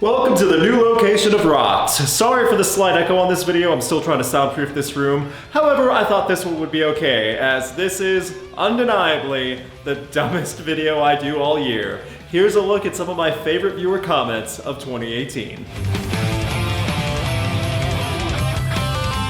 Welcome to the new location of Rocks. Sorry for the slight echo on this video, I'm still trying to soundproof this room. However, I thought this one would be okay, as this is undeniably the dumbest video I do all year. Here's a look at some of my favorite viewer comments of 2018.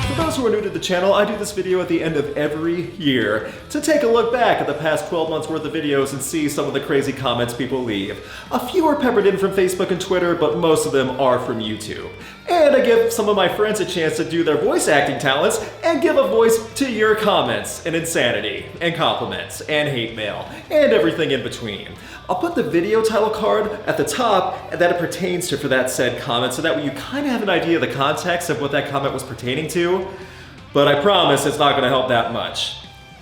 For those who are new to the channel, I do this video at the end of every year to take a look back at the past 12 months worth of videos and see some of the crazy comments people leave. A few are peppered in from Facebook and Twitter, but most of them are from YouTube. And I give some of my friends a chance to do their voice acting talents and give a voice to your comments and insanity and compliments and hate mail and everything in between. I'll put the video title card at the top that it pertains to for that said comment so that way you kind of have an idea of the context of what that comment was pertaining to. But I promise it's not going to help that much.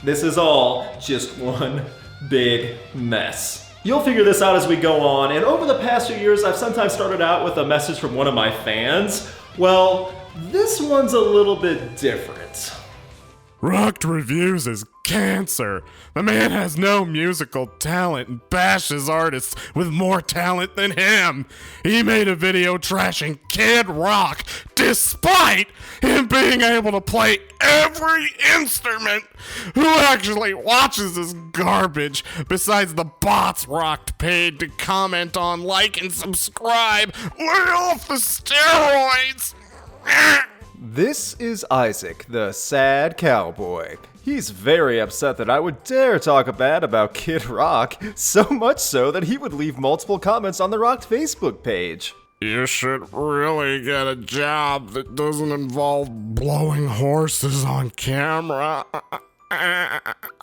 This is all just one big mess. You'll figure this out as we go on, and over the past few years I've sometimes started out with a message from one of my fans. Well, this one's a little bit different. Rocked reviews is cancer. The man has no musical talent and bashes artists with more talent than him. He made a video trashing Kid Rock despite him being able to play every instrument. Who actually watches this garbage besides the bots Rocked paid to comment on, like, and subscribe? Lay off the steroids! This is Isaac, the sad cowboy. He's very upset that I would dare talk bad about Kid Rock, so much so that he would leave multiple comments on the Rocked Facebook page. You should really get a job that doesn't involve blowing horses on camera.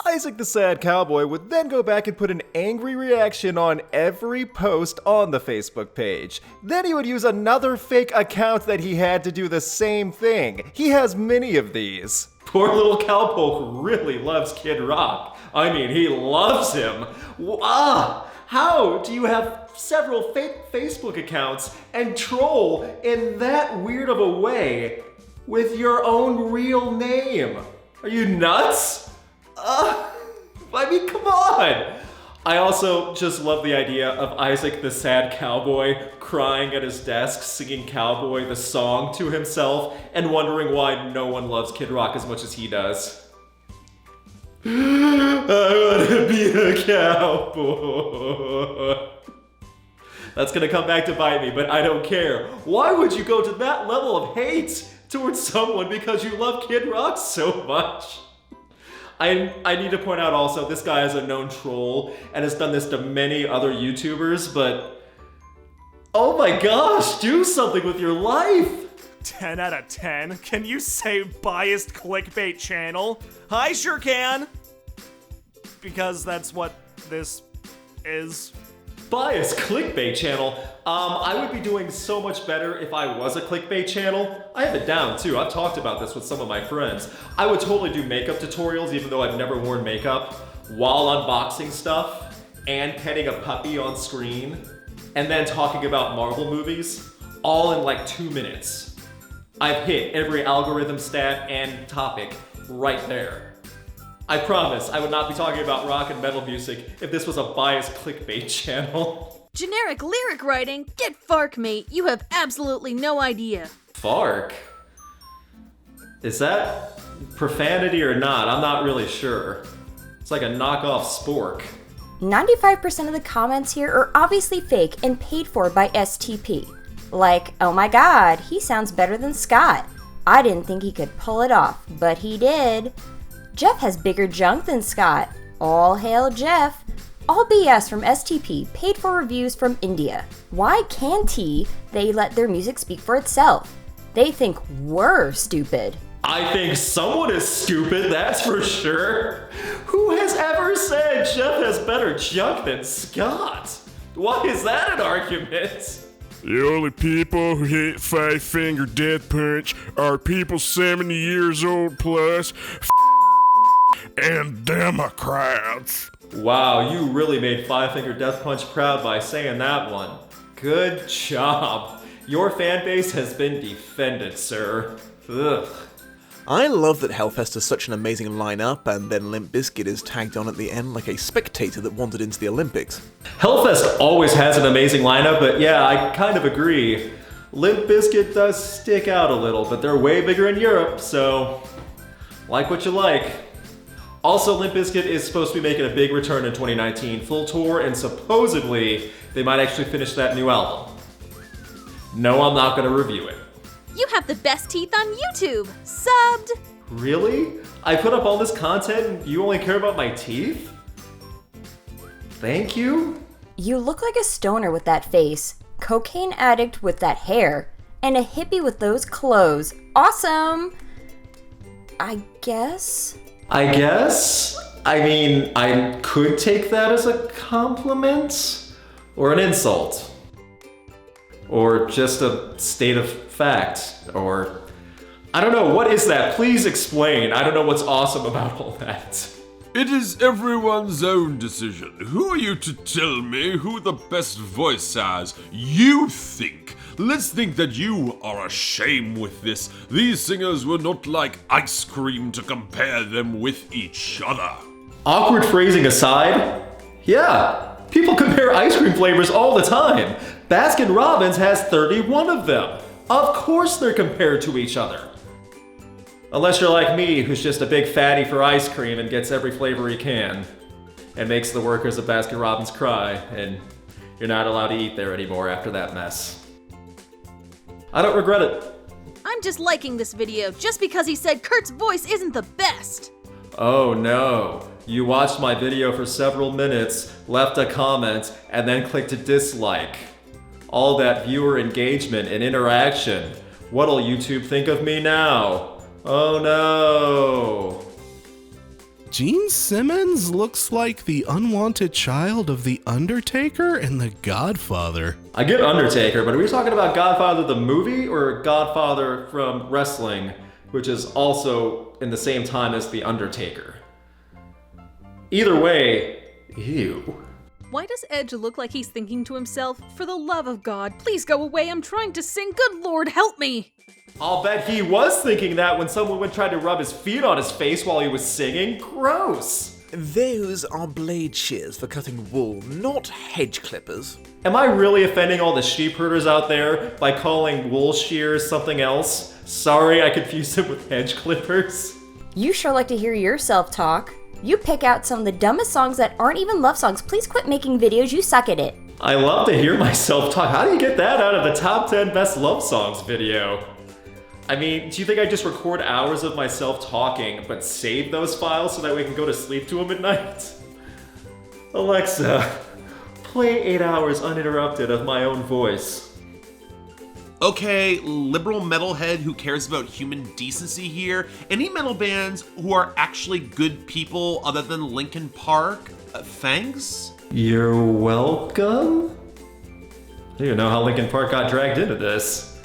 Isaac the sad cowboy would then go back and put an angry reaction on every post on the Facebook page. Then he would use another fake account that he had to do the same thing. He has many of these. Poor little cowpoke really loves Kid Rock. I mean, he loves him. How do you have several fake Facebook accounts and troll in that weird of a way with your own real name? Are you nuts? I mean, come on! I also just love the idea of Isaac the sad cowboy crying at his desk, singing Cowboy the song to himself, and wondering why no one loves Kid Rock as much as he does. I wanna be a cowboy. That's gonna come back to bite me, but I don't care. Why would you go to that level of hate towards someone because you love Kid Rock so much? I need to point out also, this guy is a known troll and has done this to many other YouTubers, but oh my gosh, do something with your life! 10 out of 10? Can you say biased clickbait channel? I sure can! Because that's what this is. Biased clickbait channel? I would be doing so much better if I was a clickbait channel. I have it down too, I've talked about this with some of my friends. I would totally do makeup tutorials even though I've never worn makeup, while unboxing stuff, and petting a puppy on screen, and then talking about Marvel movies, all in like 2 minutes. I've hit every algorithm stat and topic right there. I promise I would not be talking about rock and metal music if this was a biased clickbait channel. Generic lyric writing? Get fark, mate. You have absolutely no idea. Fark? Is that profanity or not? I'm not really sure. It's like a knockoff spork. 95% of the comments here are obviously fake and paid for by STP. Like, oh my god, he sounds better than Scott. I didn't think he could pull it off, but he did. Jeff has bigger junk than Scott. All hail Jeff. All BS from STP, paid for reviews from India. Why can't they let their music speak for itself? They think we're stupid. I think someone is stupid, that's for sure. Who has ever said Jeff has better junk than Scott? Why is that an argument? The only people who hate five-finger death punch are people 70 years old plus and Democrats. Wow, you really made Five Finger Death Punch proud by saying that one. Good job. Your fan base has been defended, sir. Ugh. I love that Hellfest has such an amazing lineup, and then Limp Bizkit is tagged on at the end like a spectator that wandered into the Olympics. Hellfest always has an amazing lineup, but yeah, I kind of agree. Limp Bizkit does stick out a little, but they're way bigger in Europe, so like what you like. Also, Limp Bizkit is supposed to be making a big return in 2019, full tour, and supposedly they might actually finish that new album. No, I'm not gonna review it. You have the best teeth on YouTube. Subbed. Really? I put up all this content and you only care about my teeth? Thank you? You look like a stoner with that face, cocaine addict with that hair, and a hippie with those clothes. Awesome! I guess? I mean, I could take that as a compliment or an insult. Or just a state of fact, or I don't know, what is that? Please explain. I don't know what's awesome about all that. It is everyone's own decision. Who are you to tell me who the best voice has? You think. Let's think that you are ashamed with this. These singers were not like ice cream to compare them with each other. Awkward phrasing aside, yeah, people compare ice cream flavors all the time. Baskin Robbins has 31 of them. Of course they're compared to each other. Unless you're like me, who's just a big fatty for ice cream and gets every flavor he can. And makes the workers of Baskin Robbins cry, and you're not allowed to eat there anymore after that mess. I don't regret it. I'm just liking this video just because he said Kurt's voice isn't the best. Oh no. You watched my video for several minutes, left a comment, and then clicked a dislike. All that viewer engagement and interaction. What'll YouTube think of me now? Oh no. Gene Simmons looks like the unwanted child of The Undertaker and The Godfather. I get Undertaker, but are we talking about Godfather the movie or Godfather from wrestling, which is also in the same time as The Undertaker? Either way, ew. Why does Edge look like he's thinking to himself, for the love of God, please go away, I'm trying to sing, good Lord, help me! I'll bet he was thinking that when someone would try to rub his feet on his face while he was singing. Gross! Those are blade shears for cutting wool, not hedge clippers. Am I really offending all the sheep herders out there by calling wool shears something else? Sorry, I confused them with hedge clippers. You sure like to hear yourself talk. You pick out some of the dumbest songs that aren't even love songs. Please quit making videos, you suck at it. I love to hear myself talk. How do you get that out of the top 10 best love songs video? I mean, do you think I just record hours of myself talking, but save those files so that we can go to sleep to them at night? Alexa, play 8 hours uninterrupted of my own voice. Okay, liberal metalhead who cares about human decency here. Any metal bands who are actually good people other than Linkin Park? Thanks? You're welcome? I don't even know how Linkin Park got dragged into this.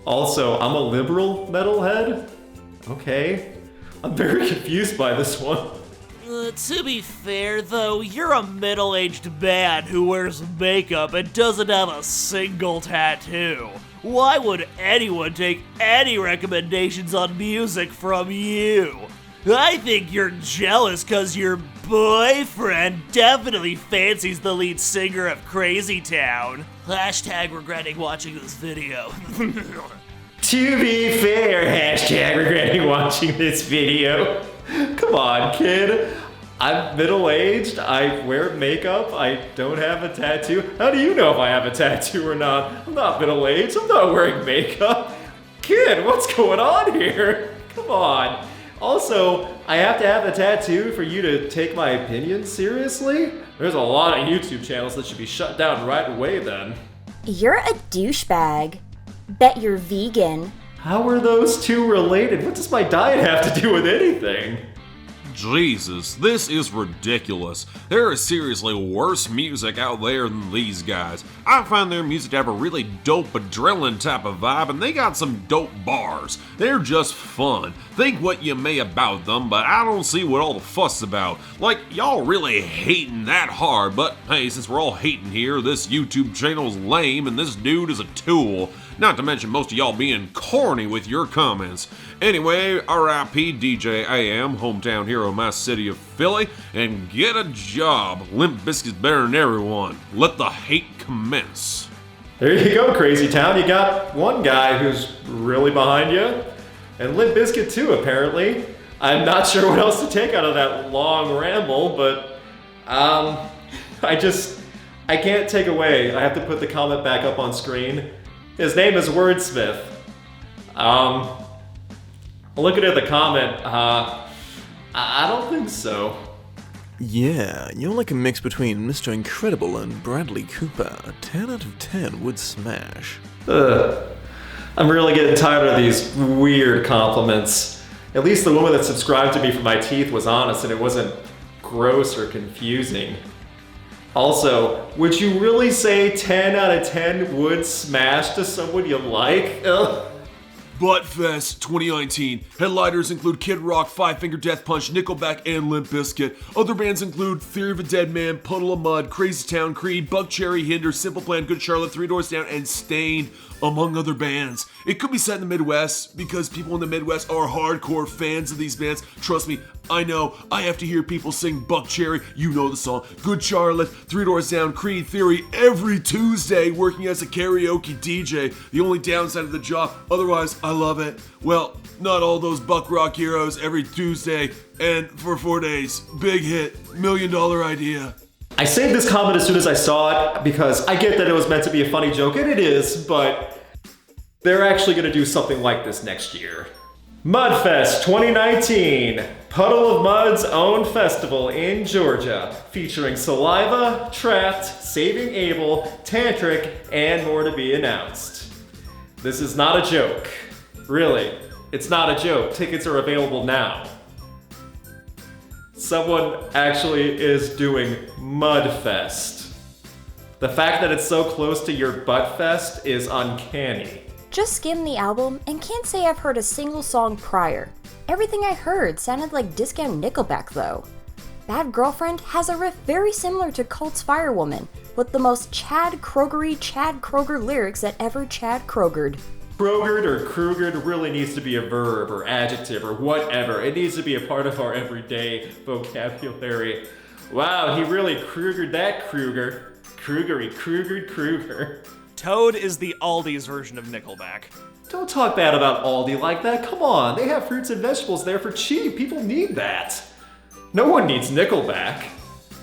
Also, I'm a liberal metalhead? Okay. I'm very confused by this one. To be fair, though, you're a middle-aged man who wears makeup and doesn't have a single tattoo. Why would anyone take any recommendations on music from you? I think you're jealous because your boyfriend definitely fancies the lead singer of Crazy Town. Hashtag regretting watching this video. To be fair, hashtag regretting watching this video. Come on, kid. I'm middle-aged, I wear makeup, I don't have a tattoo. How do you know if I have a tattoo or not? I'm not middle-aged, I'm not wearing makeup. Kid, what's going on here? Come on. Also, I have to have a tattoo for you to take my opinion seriously? There's a lot of YouTube channels that should be shut down right away then. You're a douchebag. Bet you're vegan. How are those two related? What does my diet have to do with anything? Jesus, this is ridiculous. There is seriously worse music out there than these guys. I find their music to have a really dope adrenaline type of vibe, and they got some dope bars. They're just fun. Think what you may about them, but I don't see what all the fuss about. Like, y'all really hating that hard, but hey, since we're all hating here, this YouTube channel's lame and this dude is a tool. not to mention most of y'all being corny with your comments. Anyway, RIP DJ AM, hometown hero of my city of Philly, and get a job. Limp Bizkit's better than everyone. Let the hate commence. There you go, Crazy Town. You got one guy who's really behind you, and Limp Bizkit too, apparently. I'm not sure what else to take out of that long ramble, but I can't take away. I have to put the comment back up on screen. His name is Wordsmith. Looking at the comment, I don't think so. Yeah, you're like a mix between Mr. Incredible and Bradley Cooper. 10 out of 10 would smash. I'm really getting tired of these weird compliments. At least the woman that subscribed to me for my teeth was honest and it wasn't gross or confusing. Also, would you really say 10 out of 10 would smash to someone you like? Ugh. Buttfest 2019. Headliners include Kid Rock, Five Finger Death Punch, Nickelback, and Limp Bizkit. Other bands include Theory of a Deadman, Puddle of Mud, Crazy Town, Creed, Buckcherry, Hinder, Simple Plan, Good Charlotte, Three Doors Down, and Stained, among other bands. It could be set in the Midwest because people in the Midwest are hardcore fans of these bands. Trust me, I know. I have to hear people sing Buckcherry, you know the song, Good Charlotte, Three Doors Down, Creed, Theory every Tuesday working as a karaoke DJ. The only downside of the job, otherwise I love it. Well, not all those Buck Rock heroes every Tuesday and for 4 days. Big hit, $1 million idea. I saved this comment as soon as I saw it because I get that it was meant to be a funny joke, and it is, but they're actually going to do something like this next year. Mudfest 2019, Puddle of Mud's own festival in Georgia, featuring Saliva, Trapped, Saving Abel, Tantric, and more to be announced. This is not a joke. Really, it's not a joke. Tickets are available now. Someone actually is doing Mudfest. The fact that it's so close to your Buttfest is uncanny. Just skimmed the album and can't say I've heard a single song prior. Everything I heard sounded like discount Nickelback though. Bad Girlfriend has a riff very similar to Cult's Firewoman, with the most Chad Kroger lyrics that ever Chad Krogered. Krogered or Krugered really needs to be a verb or adjective or whatever. It needs to be a part of our everyday vocabulary. Wow, he really Krugered that Kruger. Kruger. Toad is the Aldi's version of Nickelback. Don't talk bad about Aldi like that. Come on, they have fruits and vegetables there for cheap. People need that. No one needs Nickelback.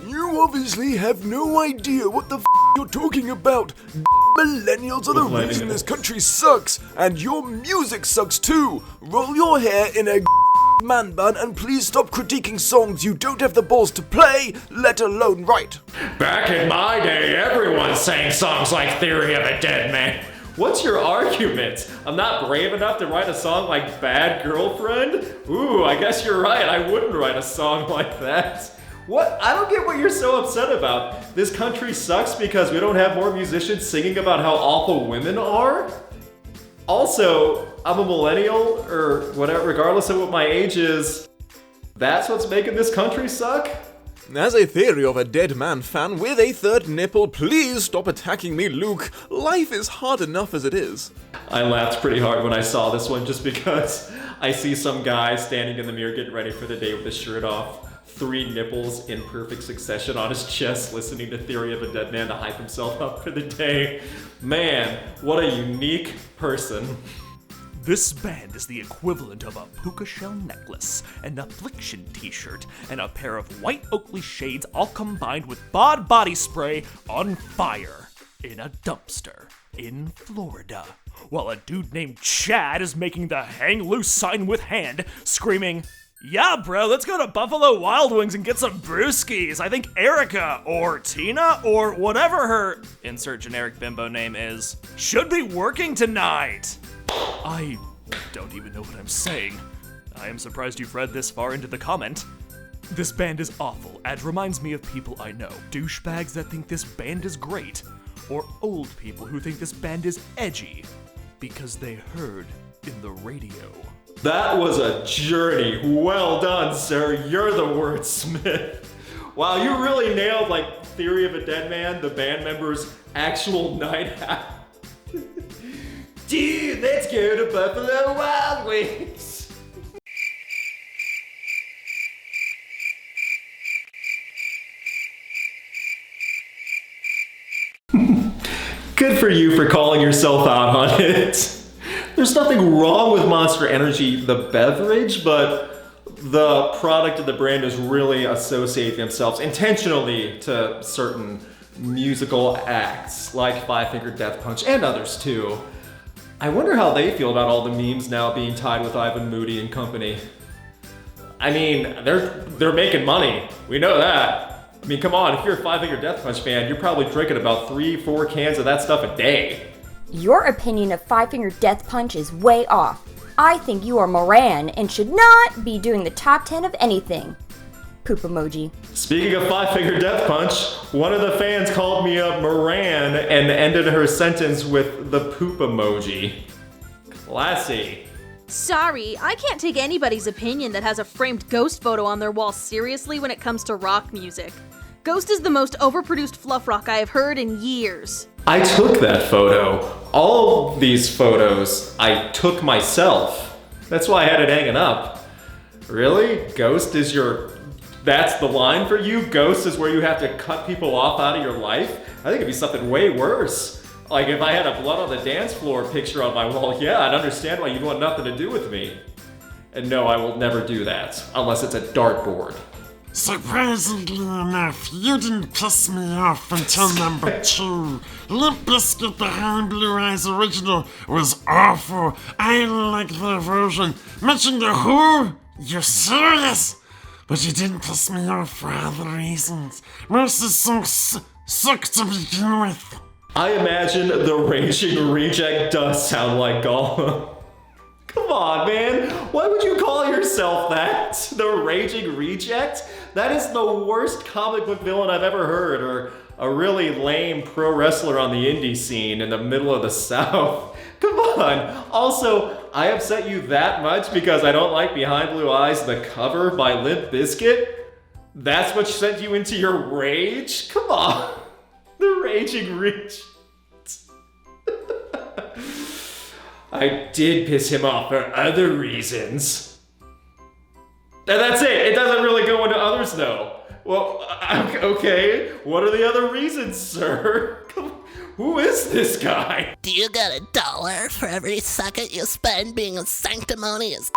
You obviously have no idea what the you're talking about. Millennials are the reason this country sucks, and your music sucks too. Roll your hair in a man bun and please stop critiquing songs you don't have the balls to play, let alone write. Back in my day, everyone sang songs like Theory of a Deadman. What's your argument? I'm not brave enough to write a song like Bad Girlfriend? Ooh, I guess you're right. I wouldn't write a song like that. What? I don't get what you're so upset about. This country sucks because we don't have more musicians singing about how awful women are? Also, I'm a millennial, or whatever, regardless of what my age is. That's what's making this country suck? As a Theory of a Deadman fan with a third nipple, please stop attacking me, Luke. Life is hard enough as it is. I laughed pretty hard when I saw this one just because I see some guy standing in the mirror getting ready for the day with his shirt off. 3 nipples in perfect succession on his chest, listening to Theory of a Deadman to hype himself up for the day. Man, what a unique person. This band is the equivalent of a puka shell necklace, an Affliction t-shirt, and a pair of white Oakley shades all combined with Bod body spray on fire in a dumpster in Florida, while a dude named Chad is making the hang loose sign with hand, screaming, "Yeah, bro, let's go to Buffalo Wild Wings and get some brewskis. I think Erica or Tina or whatever her insert generic bimbo name is should be working tonight." I don't even know what I'm saying. I am surprised you've read this far into the comment. This band is awful and reminds me of people I know. Douchebags that think this band is great, or old people who think this band is edgy because they heard in the radio. That was a journey. Well done, sir. You're the wordsmith. Wow, you really nailed, like, Theory of a Deadman, the band member's actual night out. Dude, let's go to Buffalo Wild Wings. Good for you for calling yourself out on it. There's nothing wrong with Monster Energy, the beverage, but the product of the brand is really associating themselves intentionally to certain musical acts, like Five Finger Death Punch and others too. I wonder how they feel about all the memes now being tied with Ivan Moody and company. I mean, they're making money. We know that. I mean, come on, if you're a Five Finger Death Punch fan, you're probably drinking about 3-4 cans of that stuff a day. Your opinion of Five Finger Death Punch is way off. I think you are Moran and should not be doing the top 10 of anything. Poop emoji. Speaking of Five Finger Death Punch, one of the fans called me a Moran and ended her sentence with the poop emoji. Classy. Sorry, I can't take anybody's opinion that has a framed Ghost photo on their wall seriously when it comes to rock music. Ghost is the most overproduced fluff rock I have heard in years. I took that photo. All these photos I took myself. That's why I had it hanging up. Really? Ghost is that's the line for you? Ghost is where you have to cut people off out of your life? I think it'd be something way worse. Like if I had a blood on the dance floor picture on my wall, yeah, I'd understand why you'd want nothing to do with me. And no, I will never do that, unless it's a dartboard. Surprisingly enough, you didn't piss me off until number 2. Limp Bizkit Behind Blue Eyes original was awful. I like their version. Mention the Who? You're serious? But you didn't piss me off for other reasons. Most of the songs suck to begin with. I imagine the Raging Reject does sound like Gollum. Come on, man. Why would you call yourself that? The Raging Reject? That is the worst comic book villain I've ever heard, or a really lame pro wrestler on the indie scene in the middle of the South. Come on. Also, I upset you that much because I don't like Behind Blue Eyes, the cover by Limp Bizkit? That's what sent you into your rage? Come on. The Raging Reject. I did piss him off for other reasons. And that's it. It doesn't really go into others, though. Well, okay. What are the other reasons, sir? Who is this guy? Do you get $1 for every second you spend being a sanctimonious?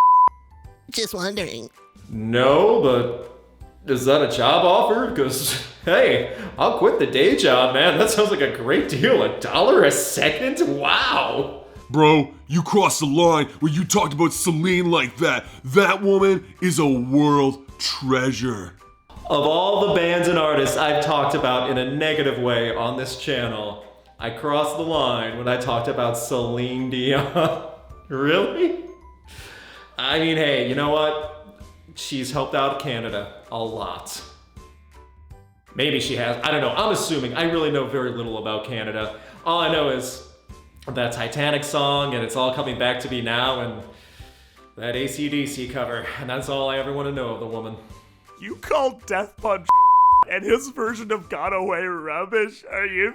Just wondering. No, but is that a job offer? Because, hey, I'll quit the day job, man. That sounds like a great deal. $1 a second? Wow. Bro, you crossed the line when you talked about Celine like that. That woman is a world treasure. Of all the bands and artists I've talked about in a negative way on this channel, I crossed the line when I talked about Celine Dion. Really? I mean, hey, you know what? She's helped out Canada a lot. Maybe she has. I don't know. I'm assuming. I really know very little about Canada. All I know is that Titanic song, and It's All Coming Back to Me Now, and that AC/DC cover. And that's all I ever want to know of the woman. You called Death Punch and his version of Gone Away rubbish? Are you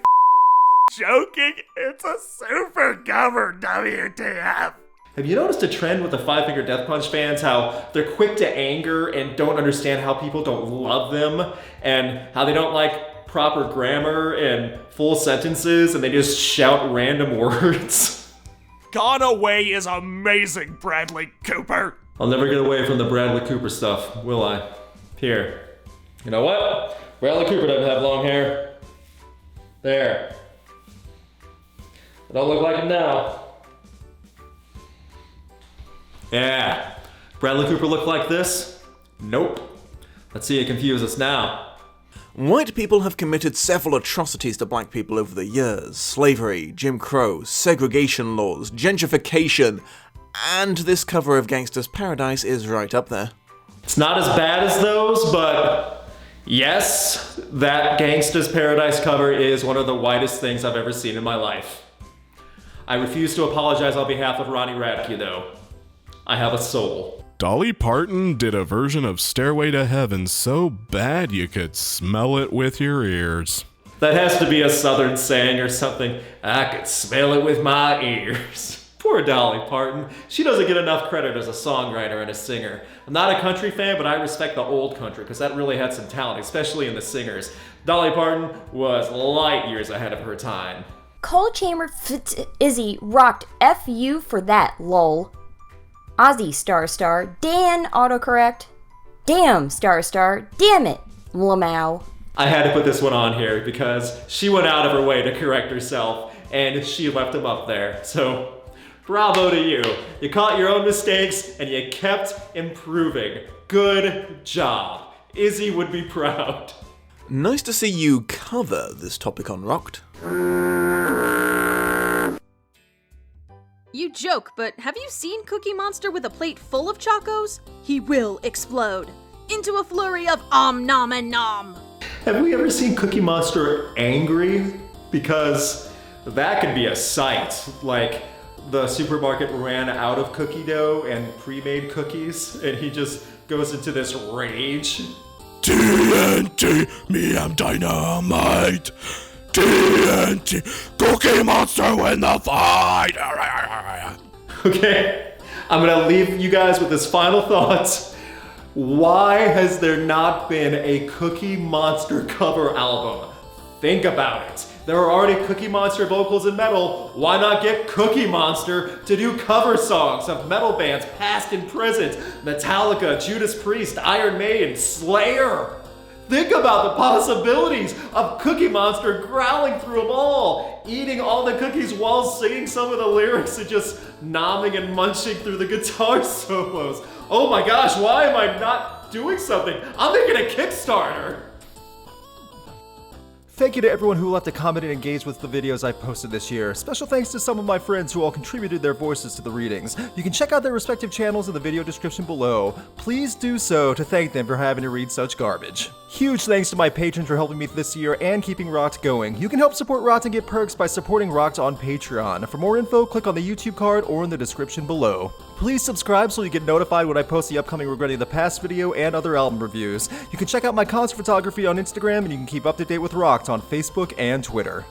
joking? It's a super cover, WTF. Have you noticed a trend with the Five Finger Death Punch fans, how they're quick to anger and don't understand how people don't love them, and how they don't like proper grammar and full sentences, and they just shout random words? Gone Away is amazing, Bradley Cooper. I'll never get away from the Bradley Cooper stuff, will I? Here. You know what? Bradley Cooper doesn't have long hair. There. I don't look like him now. Yeah. Bradley Cooper look like this? Nope. Let's see you confuse us now. White people have committed several atrocities to black people over the years. Slavery, Jim Crow, segregation laws, gentrification, and this cover of Gangsta's Paradise is right up there. It's not as bad as those, but yes, that Gangsta's Paradise cover is one of the whitest things I've ever seen in my life. I refuse to apologize on behalf of Ronnie Radke, though. I have a soul. Dolly Parton did a version of Stairway to Heaven so bad you could smell it with your ears. That has to be a southern saying or something. I could smell it with my ears. Poor Dolly Parton. She doesn't get enough credit as a songwriter and a singer. I'm not a country fan, but I respect the old country because that really had some talent, especially in the singers. Dolly Parton was light years ahead of her time. Cold Chamber Izzy rocked FU for that, lol. Ozzy star, Dan autocorrect. Damn star, damn it, Lamau. I had to put this one on here because she went out of her way to correct herself and she left him up there. So, bravo to you. You caught your own mistakes and you kept improving. Good job. Izzy would be proud. Nice to see you cover this topic on Rocked. You joke, but have you seen Cookie Monster with a plate full of Chocos? He will explode into a flurry of nom and nom. Have we ever seen Cookie Monster angry? Because that could be a sight. Like, the supermarket ran out of cookie dough and pre-made cookies, and he just goes into this rage. TNT, me am dynamite. TNT, Cookie Monster win the fight. Okay, I'm gonna leave you guys with this final thought. Why has there not been a Cookie Monster cover album? Think about it. There are already Cookie Monster vocals in metal. Why not get Cookie Monster to do cover songs of metal bands past and present? Metallica, Judas Priest, Iron Maiden, Slayer. Think about the possibilities of Cookie Monster growling through them all, eating all the cookies while singing some of the lyrics and just nomming and munching through the guitar solos. Oh my gosh, why am I not doing something? I'm making a Kickstarter. Thank you to everyone who left a comment and engaged with the videos I posted this year. Special thanks to some of my friends who all contributed their voices to the readings. You can check out their respective channels in the video description below. Please do so to thank them for having to read such garbage. Huge thanks to my patrons for helping me this year and keeping Rocked going. You can help support Rocked and get perks by supporting Rocked on Patreon. For more info, click on the YouTube card or in the description below. Please subscribe so you get notified when I post the upcoming Regretting the Past video and other album reviews. You can check out my concert photography on Instagram and you can keep up to date with Rocked on Facebook and Twitter.